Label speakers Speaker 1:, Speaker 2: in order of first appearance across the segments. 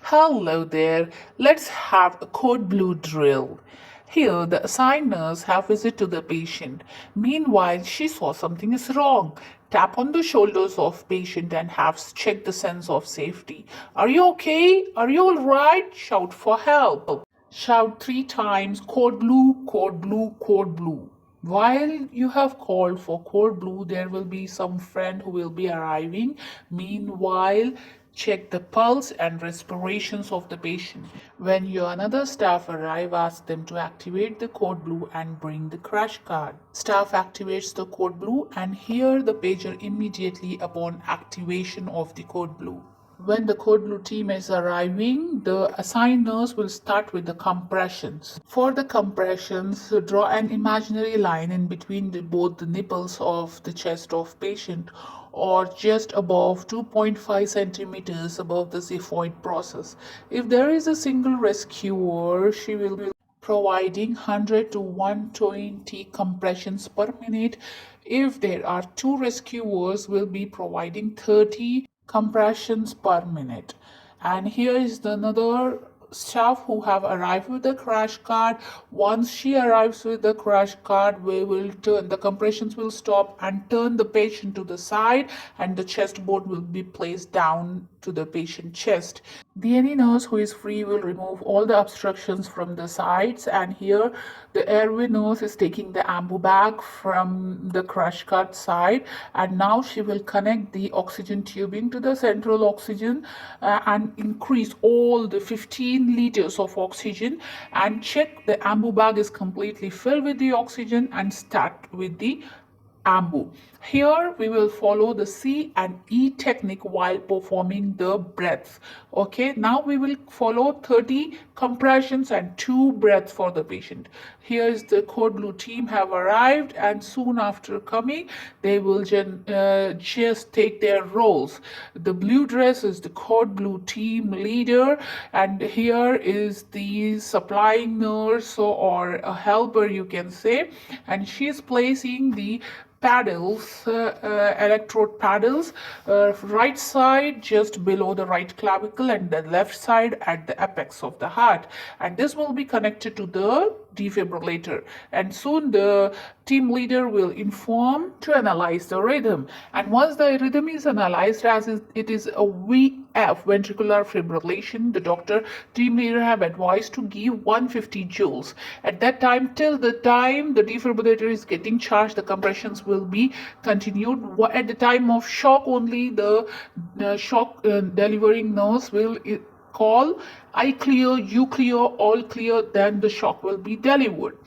Speaker 1: Hello there. Let's have a code blue drill. Here, the assigned nurse have visit to the patient. Meanwhile, she saw something is wrong. Tap on the shoulders of patient and have check the sense of safety. Are you okay? Are you all right? Shout for help. Shout 3 times code blue, code blue, code blue. While you have called for code blue, there will be some friend who will be arriving. Meanwhile, check the pulse and respirations of the patient. When your another staff arrive, ask them to activate the code blue and bring the crash card. Staff activates the code blue and hear the pager immediately upon activation of the code blue. When the code blue team is arriving, the assigned nurse will start with the compressions. For the compressions, draw an imaginary line in between both the nipples of the chest of patient or just above 2.5 centimeters above the xiphoid process. If there is a single rescuer, she will be providing 100 to 120 compressions per minute. If there are 2 rescuers, will be providing 30 compressions per minute. And here is another staff who have arrived with the crash card. Once she arrives with the crash card, we will turn the compressions will stop and turn the patient to the side, and the chest board will be placed down to the patient chest. The any nurse who is free will remove all the obstructions from the sides, and here the airway nurse is taking the ambu bag from the crash card side, and now she will connect the oxygen tubing to the central oxygen and increase all the 15 liters of oxygen and check the ambu bag is completely filled with the oxygen and start with the ambu. Here we will follow the C and E technique while performing the breaths. Okay, now we will follow 30 compressions and 2 breaths for the patient. Here is the code blue team have arrived, and soon after coming they will just take their roles. The blue dress is the code blue team leader, and here is the supplying nurse or a helper you can say, and she is placing the paddles, electrode paddles, right side just below the right clavicle and the left side at the apex of the heart, and this will be connected to the defibrillator, and soon the team leader will inform to analyze the rhythm. And once the rhythm is analyzed as it is a VF, ventricular fibrillation, the doctor team leader have advised to give 150 joules. At that time, till the time the defibrillator is getting charged, the compressions will be continued. At the time of shock only, the shock delivering nurse will call I clear, you clear, all clear, then the shock will be delivered.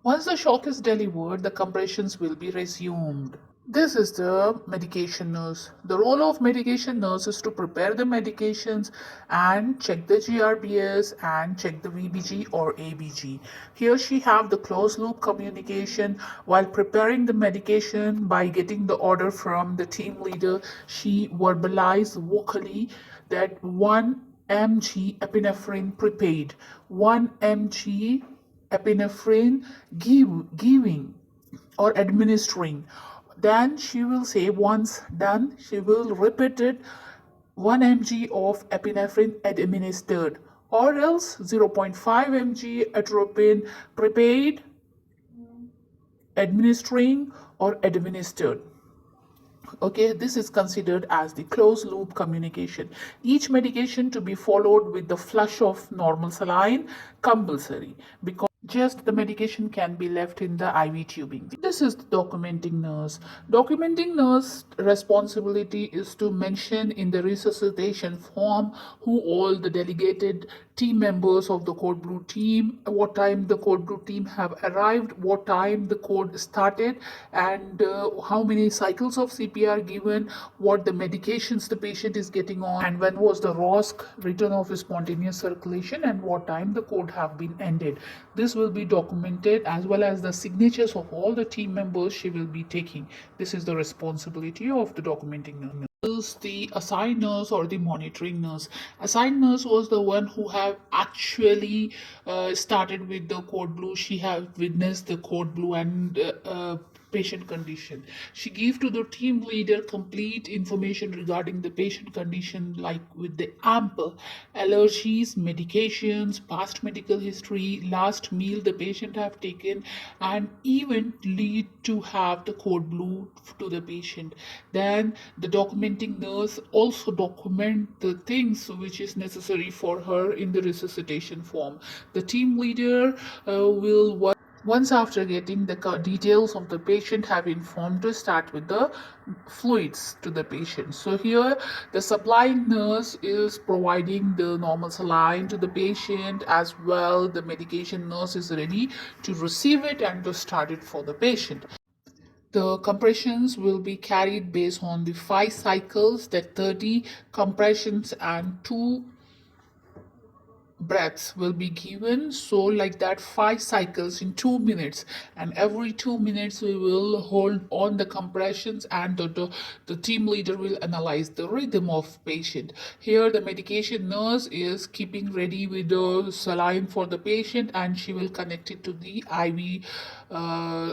Speaker 1: Once the shock is delivered, the compressions will be resumed. This is the medication nurse. The role of medication nurse is to prepare the medications and check the GRBS and check the VBG or ABG. Here she have the closed loop communication while preparing the medication. By getting the order from the team leader, she verbalized vocally that 1 mg epinephrine prepaid, 1 mg epinephrine giving or administering. Then she will say once done, she will repeat it, 1 mg of epinephrine administered, or else 0.5 mg atropine prepaid, administering or administered. Okay, this is considered as the closed loop communication. Each medication to be followed with the flush of normal saline compulsory, because just the medication can be left in the IV tubing. This is the documenting nurse. Documenting nurse responsibility is to mention in the resuscitation form who all the delegated team members of the code blue team, what time the code blue team have arrived, what time the code started, and how many cycles of CPR given, what the medications the patient is getting on, and when was the ROSC, return of spontaneous circulation, and what time the code have been ended. This will be documented, as well as the signatures of all the team members she will be taking. This is the responsibility of the documenting nurse. The assigned nurse or the monitoring nurse. Assigned nurse was the one who have actually started with the code blue. She have witnessed the code blue and patient condition. She gave to the team leader complete information regarding the patient condition, like with the ample allergies, medications, past medical history, last meal the patient have taken, and even lead to have the code blue to the patient. Then the documenting nurse also document the things which is necessary for her in the resuscitation form. The team leader will once after getting the details of the patient have informed to start with the fluids to the patient. So here the supplying nurse is providing the normal saline to the patient, as well the medication nurse is ready to receive it and to start it for the patient. The compressions will be carried based on the 5 cycles, that 30 compressions and 2 breaths will be given. So like that 5 cycles in 2 minutes, and every 2 minutes we will hold on the compressions, and the team leader will analyze the rhythm of patient. Here the medication nurse is keeping ready with the saline for the patient, and she will connect it to the IV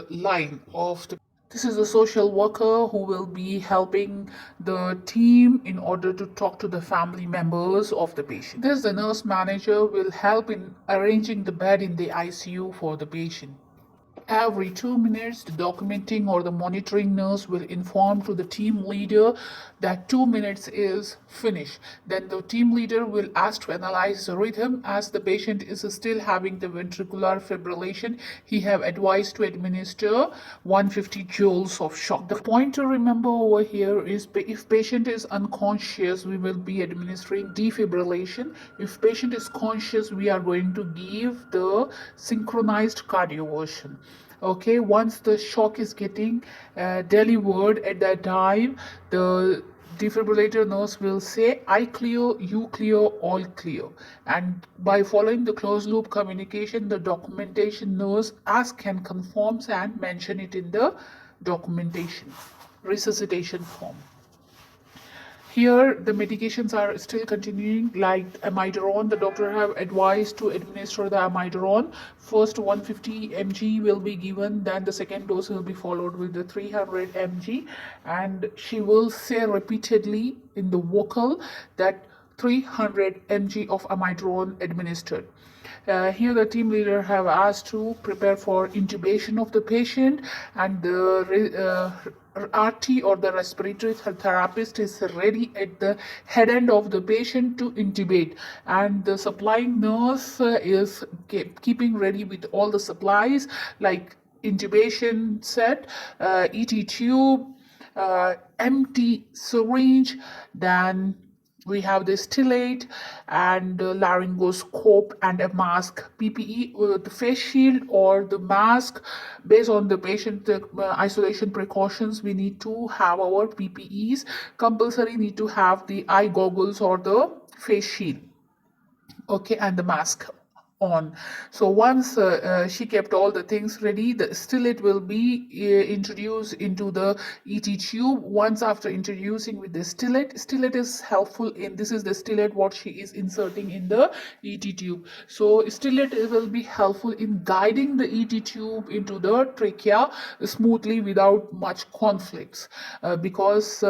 Speaker 1: line of the. This is a social worker who will be helping the team in order to talk to the family members of the patient. This, the nurse manager, will help in arranging the bed in the ICU for the patient. Every 2 minutes, the documenting or the monitoring nurse will inform to the team leader that 2 minutes is finished. Then the team leader will ask to analyze the rhythm. As the patient is still having the ventricular fibrillation, he have advised to administer 150 joules of shock. The point to remember over here is, if patient is unconscious, we will be administering defibrillation. If patient is conscious, we are going to give the synchronized cardioversion. Okay, once the shock is getting delivered, at that time the defibrillator nurse will say, I clear, you clear, all clear. And by following the closed loop communication, the documentation nurse asks and confirms and mention it in the documentation resuscitation form. Here the medications are still continuing, like amiodarone. The doctor have advised to administer the amiodarone. First 150 mg will be given, then the second dose will be followed with the 300 mg, and she will say repeatedly in the vocal that 300 mg of amiodarone administered. Here the team leader have asked to prepare for intubation of the patient, and the RT or the respiratory therapist is ready at the head end of the patient to intubate, and the supplying nurse is keeping ready with all the supplies like intubation set, ET tube, empty syringe, then we have the stillate and laryngoscope and a mask. PPE, the face shield or the mask, based on the patient isolation precautions, we need to have our PPEs. Compulsory need to have the eye goggles or the face shield, okay, and the mask on. So once she kept all the things ready, the stillate will be introduced into the ET tube. Once after introducing with the stillate is helpful in, this is the stillate what she is inserting in the ET tube. So stillate will be helpful in guiding the ET tube into the trachea smoothly without much conflicts, because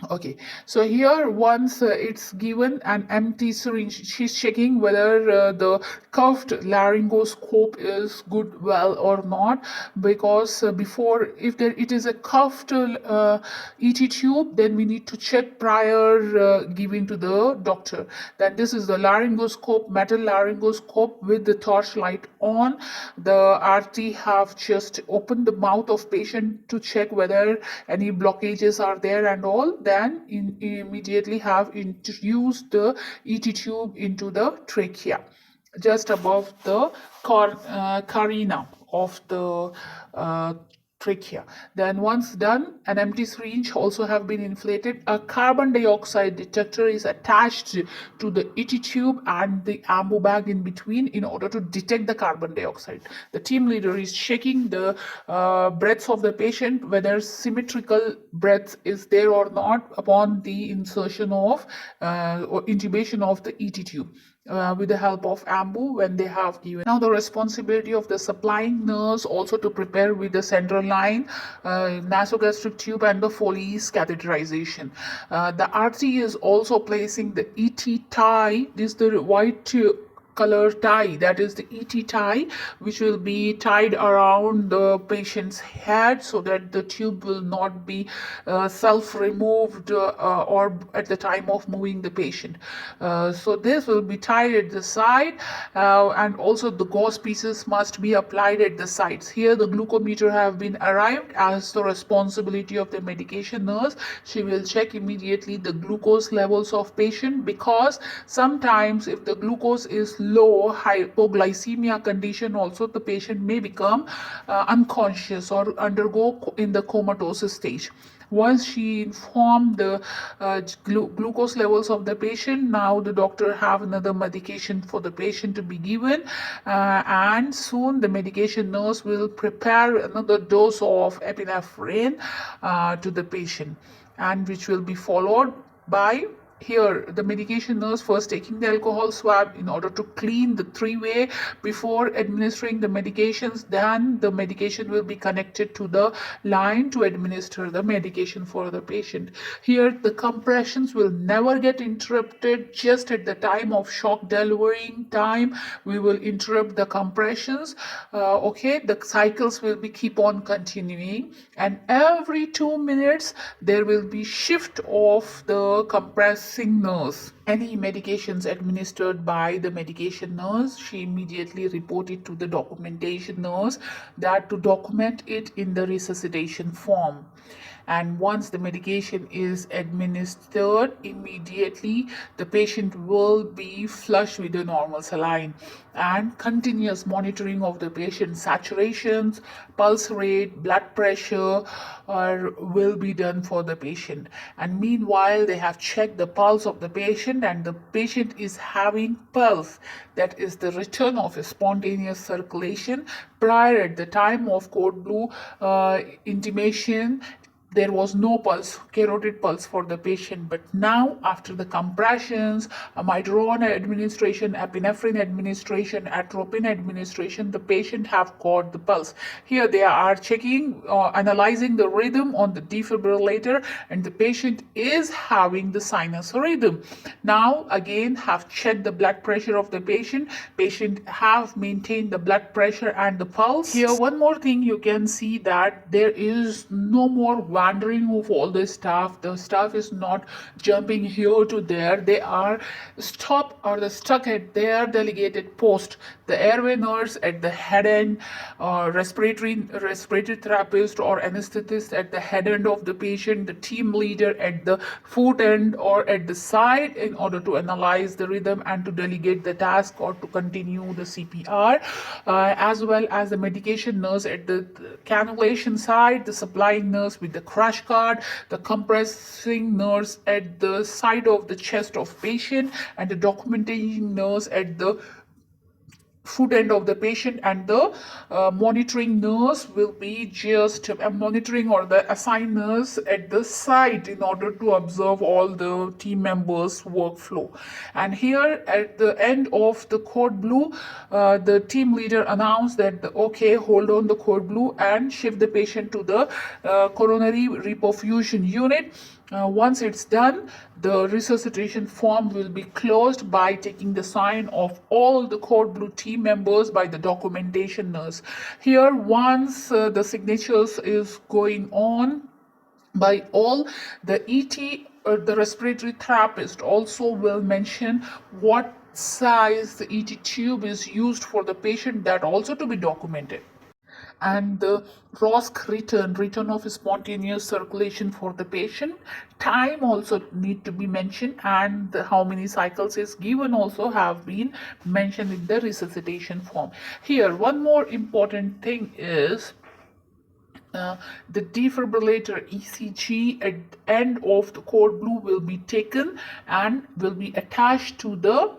Speaker 1: okay, so here once it's given an empty syringe, she's checking whether the cuffed laryngoscope is good, well, or not, because before, if there it is a cuffed ET tube, then we need to check prior giving to the doctor. Then this is the laryngoscope, metal laryngoscope with the torchlight on. The RT have just opened the mouth of patient to check whether any blockages are there and all. Then immediately have introduced the ET tube into the trachea, just above the carina of the trachea. Then once done, an empty syringe also have been inflated. A carbon dioxide detector is attached to the ET tube and the ambu bag in between in order to detect the carbon dioxide. The team leader is checking the breaths of the patient, whether symmetrical breath is there or not upon the insertion of or intubation of the ET tube. with the help of AMBU when they have given. Now the responsibility of the supplying nurse also to prepare with the central line, nasogastric tube and the Foley's catheterization. The RT is also placing the ET tie. This is the white color tie, that is the ET tie, which will be tied around the patient's head so that the tube will not be self-removed or at the time of moving the patient. So this will be tied at the side, and also the gauze pieces must be applied at the sides. Here the glucometer have been arrived as the responsibility of the medication nurse. She will check immediately the glucose levels of patient, because sometimes if the glucose is low, hypoglycemia condition also, the patient may become unconscious or undergo in the comatose stage. Once she informed the glucose levels of the patient, now the doctor have another medication for the patient to be given, and soon the medication nurse will prepare another dose of epinephrine to the patient, and which will be followed by, here the medication nurse first taking the alcohol swab in order to clean the three-way before administering the medications. Then the medication will be connected to the line to administer the medication for the patient. Here the compressions will never get interrupted. Just at the time of shock delivering time, we will interrupt the compressions. Okay, the cycles will be keep on continuing, and every 2 minutes there will be shift of the compressing nurse. Any medications administered by the medication nurse, she immediately report it to the documentation nurse, that to document it in the resuscitation form. And once the medication is administered, immediately the patient will be flushed with the normal saline, and continuous monitoring of the patient's saturations, pulse rate, blood pressure will be done for the patient. And meanwhile, they have checked the pulse of the patient, and the patient is having pulse, that is the return of a spontaneous circulation. Prior at the time of code blue intimation, there was no pulse, carotid pulse for the patient, but now after the compressions, midodrone administration, epinephrine administration, atropine administration, the patient have got the pulse. Here they are checking, analyzing the rhythm on the defibrillator, and the patient is having the sinus rhythm. Now again have checked the blood pressure of the patient. Patient have maintained the blood pressure and the pulse. Here one more thing you can see, that there is no more wandering of all the staff. The staff is not jumping here to there. They are stuck at their delegated post. The airway nurse at the head end, respiratory therapist or anesthetist at the head end of the patient, the team leader at the foot end or at the side, in order to analyze the rhythm and to delegate the task or to continue the CPR, as well as the medication nurse at the cannulation side, the supplying nurse with the crash card, the compressing nurse at the side of the chest of patient, and the documentation nurse at the foot end of the patient, and the monitoring nurse will be just monitoring, or the assigned nurse at the site, in order to observe all the team members' workflow. And here at the end of the code blue, the team leader announced that okay, hold on the code blue and shift the patient to the coronary reperfusion unit. Once it's done, the resuscitation form will be closed by taking the sign of all the code blue team members by the documentation nurse. Here, once the signatures is going on by all, the ET, the respiratory therapist, also will mention what size the ET tube is used for the patient, that also to be documented. And the ROSC return of spontaneous circulation for the patient, time also need to be mentioned, and how many cycles is given also have been mentioned in the resuscitation form. Here one more important thing is the defibrillator ECG at the end of the code blue will be taken and will be attached to the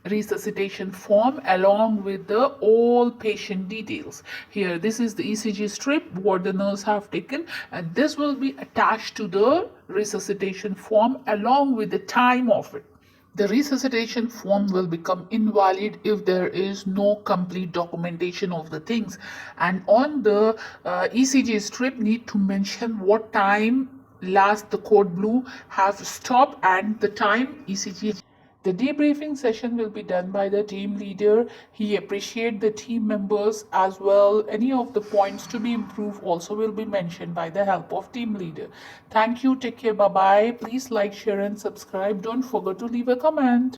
Speaker 1: resuscitation form along with the all patient details. Here this is the ECG strip what the nurse have taken, and this will be attached to the resuscitation form along with the time of it. The resuscitation form will become invalid if there is no complete documentation of the things. And on the ECG strip, need to mention what time last the code blue have stopped and the time ECG. The debriefing session will be done by the team leader. He appreciates the team members as well. Any of the points to be improved also will be mentioned by the help of team leader. Thank you. Take care. Bye bye. Please like, share and subscribe. Don't forget to leave a comment.